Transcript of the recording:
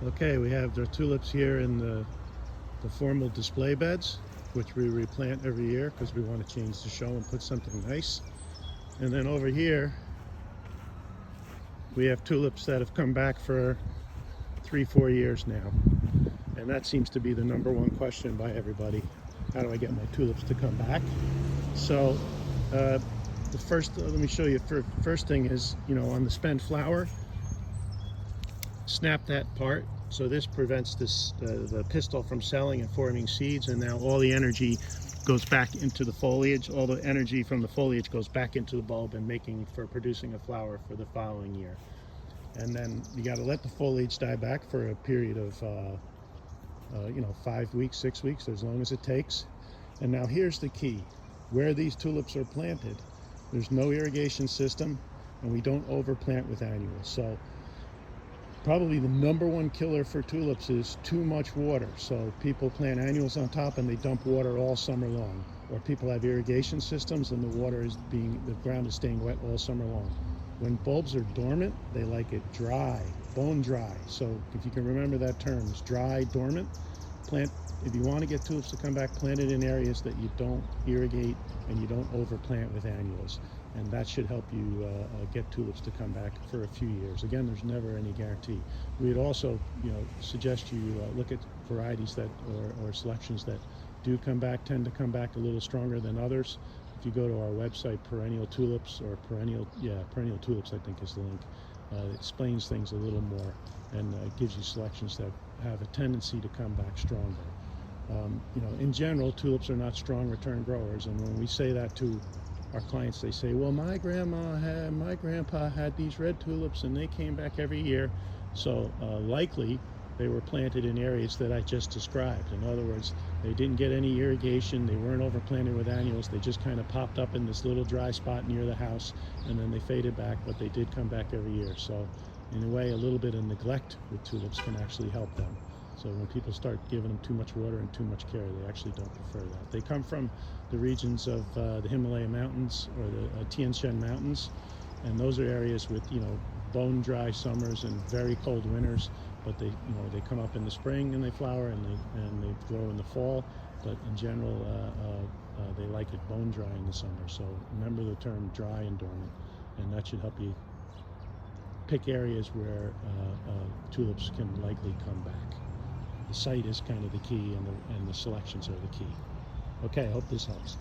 Okay, we have the tulips here in the formal display beds, which we replant every year because we want to change the show and put something nice. And then over here, we have tulips that have come back for 3-4 years now. And that seems to be the number one question by everybody. How do I get my tulips to come back? So let me show you. First thing is, on the spent flower, snap that part. So this prevents the pistil from selling and forming seeds, and now all the energy goes back into the foliage. All the energy from the foliage goes back into the bulb and producing a flower for the following year. And then you got to let the foliage die back for a period of 5 weeks, 6 weeks, as long as it takes. And now here's the key: where these tulips are planted, there's no irrigation system, and we don't overplant with annuals. So probably the number one killer for tulips is too much water. So people plant annuals on top and they dump water all summer long. Or people have irrigation systems and the ground is staying wet all summer long. When bulbs are dormant, they like it dry, bone dry. So if you can remember that term, it's dry, dormant. If you want to get tulips to come back, plant it in areas that you don't irrigate and you don't overplant with annuals. And that should help you get tulips to come back for a few years. Again, there's never any guarantee. We'd also, suggest you look at varieties or selections that do tend to come back a little stronger than others. If you go to our website, Perennial Tulips, or Perennial Tulips, I think is the link. It explains things a little more and gives you selections that have a tendency to come back stronger. In general, tulips are not strong return growers, and when we say that to our clients, they say, well, my grandpa had these red tulips and they came back every year. So likely they were planted in areas that I just described. In other words, they didn't get any irrigation, they weren't overplanted with annuals, they just kind of popped up in this little dry spot near the house and then they faded back, but they did come back every year. So in a way, a little bit of neglect with tulips can actually help them. So when people start giving them too much water and too much care, they actually don't prefer that. They come from the regions of the Himalaya Mountains or the Tian Shan Mountains, and those are areas with bone dry summers and very cold winters. But they come up in the spring and they flower and they grow in the fall. But in general, they like it bone dry in the summer. So remember the term dry and dormant, and that should help you pick areas where tulips can likely come back. The site is kind of the key, and the selections are the key. Okay, I hope this helps.